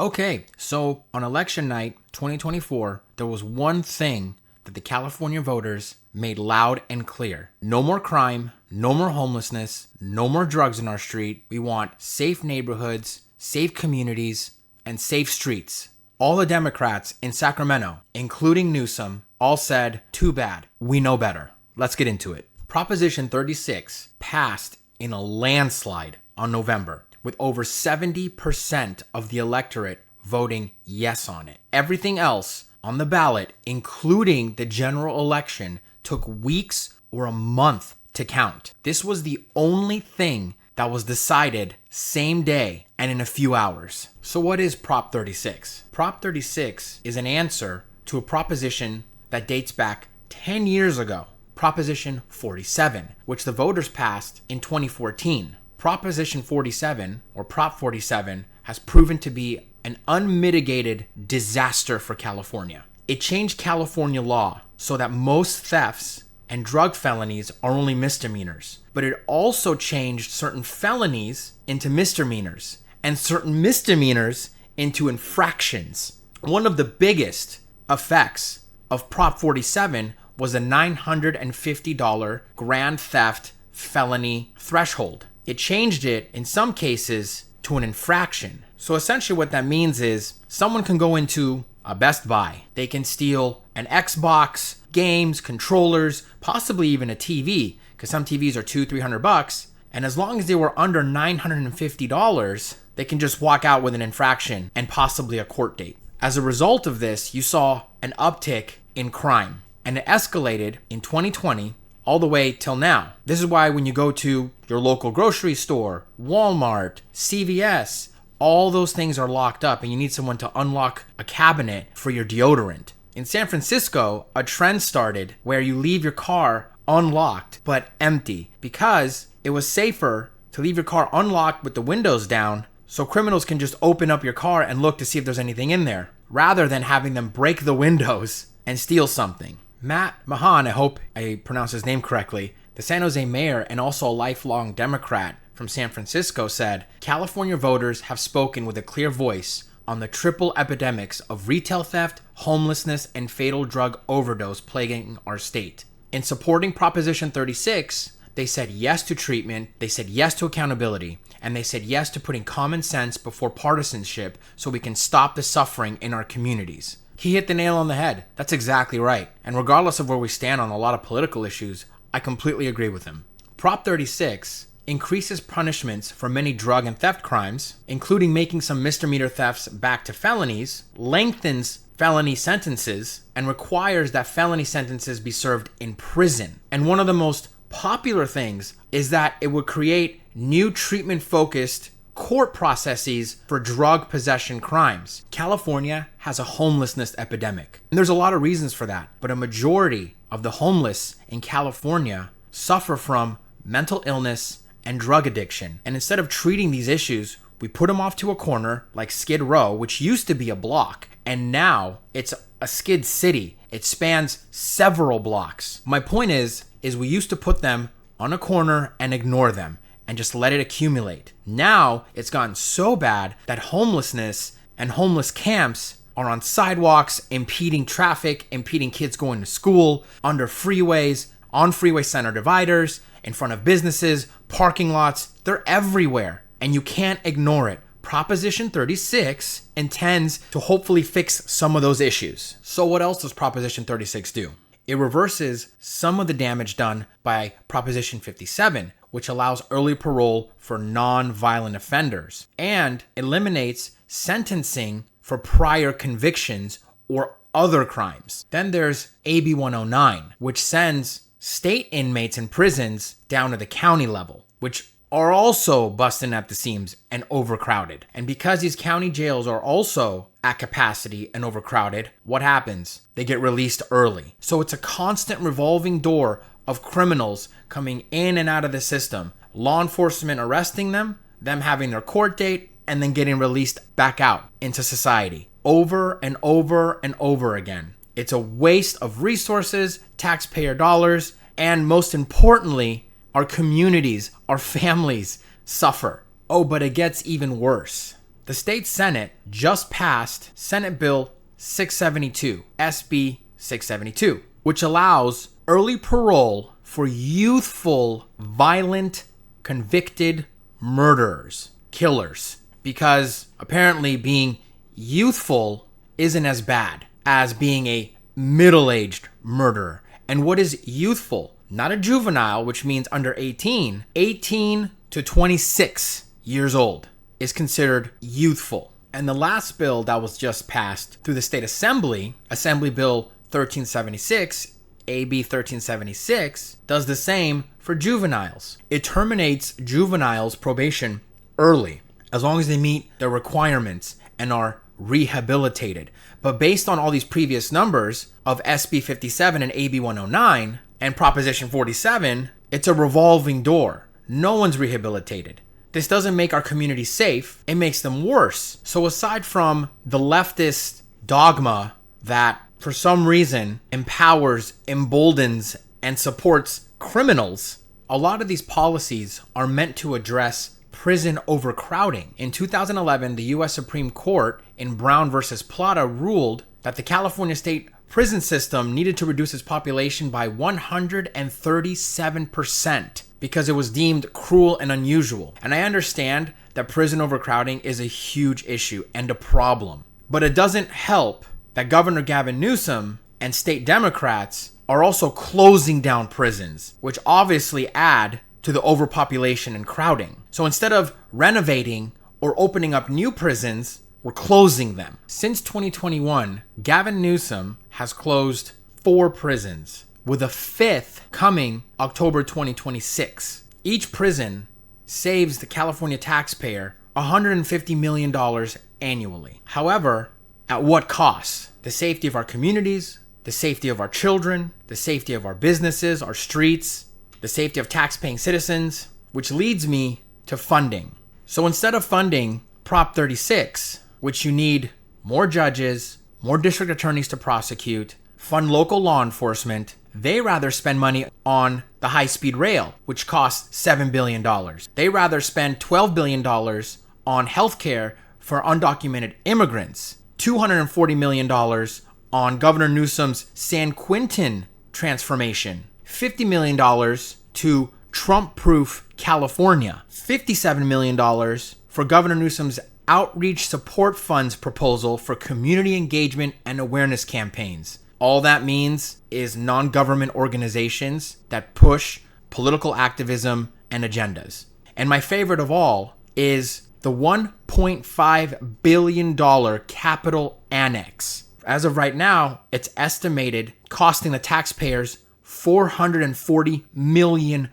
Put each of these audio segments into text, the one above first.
Okay, so on election night 2024, there was one thing that the California voters made loud and clear. No more crime, no more homelessness, no more drugs in our street. We want safe neighborhoods, safe communities, and safe streets. All the Democrats in Sacramento, including Newsom, all said, too bad, we know better. Let's get into it. Proposition 36 passed in a landslide on November, with over 70% of the electorate voting yes on it. Everything else on the ballot, including the general election, took weeks or a month to count. This was the only thing that was decided same day and in a few hours. So what is Prop 36? Prop 36 is an answer to a proposition that dates back 10 years ago, Proposition 47, which the voters passed in 2014. Proposition 47, or Prop 47, has proven to be an unmitigated disaster for California. It changed California law so that most thefts and drug felonies are only misdemeanors. But it also changed certain felonies into misdemeanors and certain misdemeanors into infractions. One of the biggest effects of Prop 47 was a $950 grand theft felony threshold. It changed it, in some cases, to an infraction. So essentially what that means is someone can go into a Best Buy. They can steal an Xbox, games, controllers, possibly even a TV, because some TVs are $200-300. And as long as they were under $950, they can just walk out with an infraction and possibly a court date. As a result of this, you saw an uptick in crime, and it escalated in 2020 all the way till now. This is why when you go to your local grocery store, Walmart, CVS, all those things are locked up and you need someone to unlock a cabinet for your deodorant. In San Francisco, a trend started where you leave your car unlocked but empty because it was safer to leave your car unlocked with the windows down so criminals can just open up your car and look to see if there's anything in there, rather than having them break the windows and steal something. Matt Mahan, I hope I pronounced his name correctly, the San Jose mayor and also a lifelong Democrat from San Francisco, said, California voters have spoken with a clear voice on the triple epidemics of retail theft, homelessness, and fatal drug overdose plaguing our state. In supporting Proposition 36, they said yes to treatment, they said yes to accountability, and they said yes to putting common sense before partisanship so we can stop the suffering in our communities. He hit the nail on the head. That's exactly right. And regardless of where we stand on a lot of political issues, I completely agree with him. Prop 36 increases punishments for many drug and theft crimes, including making some misdemeanor thefts back to felonies, lengthens felony sentences, and requires that felony sentences be served in prison. And one of the most popular things is that it would create new treatment-focused court processes for drug possession crimes. California has a homelessness epidemic. And there's a lot of reasons for that, but a majority of the homeless in California suffer from mental illness and drug addiction. And instead of treating these issues, we put them off to a corner like Skid Row, which used to be a block, and now it's a skid city. It spans several blocks. My point is we used to put them on a corner and ignore them and just let it accumulate. Now it's gotten so bad that homelessness and homeless camps are on sidewalks, impeding traffic, impeding kids going to school, under freeways, on freeway center dividers, in front of businesses, parking lots. They're everywhere, and you can't ignore it. Proposition 36 intends to hopefully fix some of those issues. So what else does Proposition 36 do? It reverses some of the damage done by Proposition 57, which allows early parole for non-violent offenders, and eliminates sentencing for prior convictions or other crimes. Then there's AB 109, which sends state inmates in prisons down to the county level, which are also busting at the seams and overcrowded. And because these county jails are also at capacity and overcrowded, what happens? They get released early. So it's a constant revolving door of criminals coming in and out of the system. Law enforcement arresting them having their court date, and then getting released back out into society over and over and over again. It's a waste of resources, taxpayer dollars, and most importantly, our communities, our families suffer. Oh, but it gets even worse. The state Senate just passed Senate Bill 672, SB 672, which allows early parole for youthful, violent, convicted murderers, killers, because apparently being youthful isn't as bad as being a middle-aged murderer. And what is youthful? Not a juvenile, which means under 18. 18 to 26 years old is considered youthful. And the last bill that was just passed through the state assembly, Assembly Bill 1376, AB 1376, does the same for juveniles. It terminates juveniles' probation early, as long as they meet their requirements and are rehabilitated. But based on all these previous numbers of SB 57 and AB 109 and Proposition 47, it's a revolving door. No one's rehabilitated. This doesn't make our communities safe, it makes them worse. So aside from the leftist dogma that for some reason empowers, emboldens, and supports criminals, a lot of these policies are meant to address prison overcrowding. In 2011, the U.S. Supreme Court in Brown versus Plata ruled that the California state prison system needed to reduce its population by 137% because it was deemed cruel and unusual. And I understand that prison overcrowding is a huge issue and a problem. But it doesn't help that Governor Gavin Newsom and state Democrats are also closing down prisons, which obviously add to the overpopulation and crowding. So instead of renovating or opening up new prisons, we're closing them. Since 2021, Gavin Newsom has closed 4 prisons, with a 5th coming October 2026. Each prison saves the California taxpayer $150 million annually. However, at what cost? The safety of our communities, the safety of our children, the safety of our businesses, our streets, the safety of tax-paying citizens, which leads me to funding. So instead of funding Prop 36, which you need more judges, more district attorneys to prosecute, fund local law enforcement, they rather spend money on the high-speed rail, which costs $7 billion. They rather spend $12 billion on healthcare for undocumented immigrants, $240 million on Governor Newsom's San Quentin transformation, $50 million to Trump-proof California, $57 million for Governor Newsom's outreach support funds proposal for community engagement and awareness campaigns. All that means is non-government organizations that push political activism and agendas. And my favorite of all is the $1.5 billion capital annex. As of right now, it's estimated costing the taxpayers $440 million.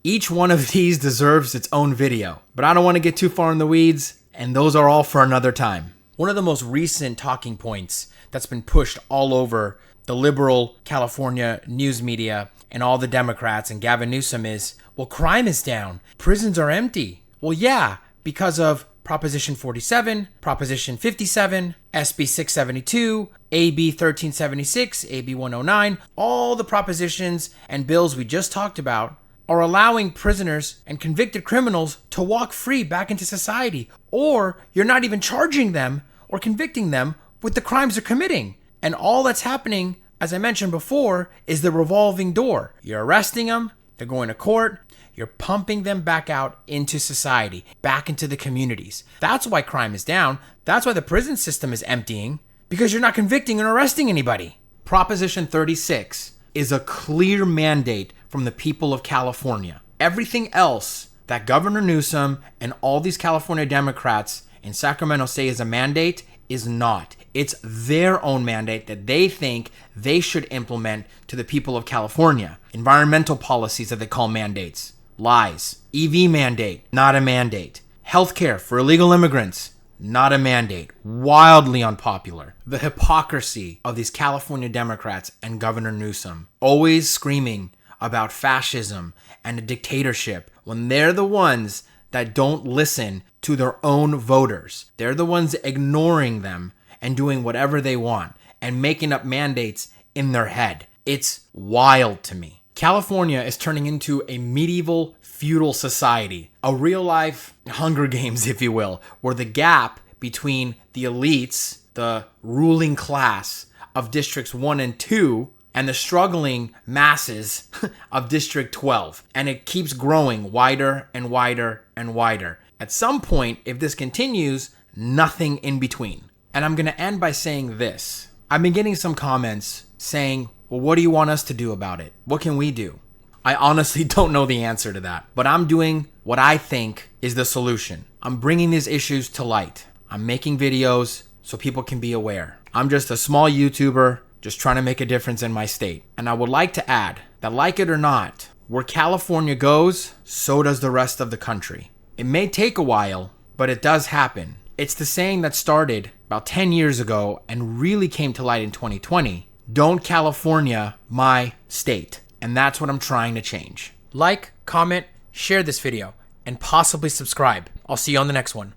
Each one of these deserves its own video, but I don't want to get too far in the weeds, and those are all for another time. One of the most recent talking points that's been pushed all over the liberal California news media and all the Democrats and Gavin Newsom is, well, crime is down. Prisons are empty. Well, yeah, because of Proposition 47, Proposition 57, SB 672, AB 1376, AB 109, all the propositions and bills we just talked about are allowing prisoners and convicted criminals to walk free back into society, or you're not even charging them or convicting them with the crimes they're committing. And all that's happening, as I mentioned before, is the revolving door. You're arresting them, they're going to court, you're pumping them back out into society, back into the communities. That's why crime is down. That's why the prison system is emptying, because you're not convicting and arresting anybody. Proposition 36 is a clear mandate from the people of California. Everything else that Governor Newsom and all these California Democrats in Sacramento say is a mandate is not. It's their own mandate that they think they should implement to the people of California. Environmental policies that they call mandates. Lies. EV mandate, not a mandate. Healthcare for illegal immigrants, not a mandate. Wildly unpopular. The hypocrisy of these California Democrats and Governor Newsom, always screaming about fascism and a dictatorship when they're the ones that don't listen to their own voters. They're the ones ignoring them and doing whatever they want and making up mandates in their head. It's wild to me. California is turning into a medieval feudal society, a real life Hunger Games, if you will, where the gap between the elites, the ruling class of districts 1 and 2, and the struggling masses of District 12. And it keeps growing wider and wider and wider. At some point, if this continues, nothing in between. And I'm going to end by saying this. I've been getting some comments saying, well, what do you want us to do about it? What can we do? I honestly don't know the answer to that, but I'm doing what I think is the solution. I'm bringing these issues to light. I'm making videos so people can be aware. I'm just a small YouTuber just trying to make a difference in my state. And I would like to add that, like it or not, where California goes, so does the rest of the country. It may take a while, but it does happen. It's the saying that started about 10 years ago and really came to light in 2020. Don't California my state. And that's what I'm trying to change. Like, comment, share this video, and possibly subscribe. I'll see you on the next one.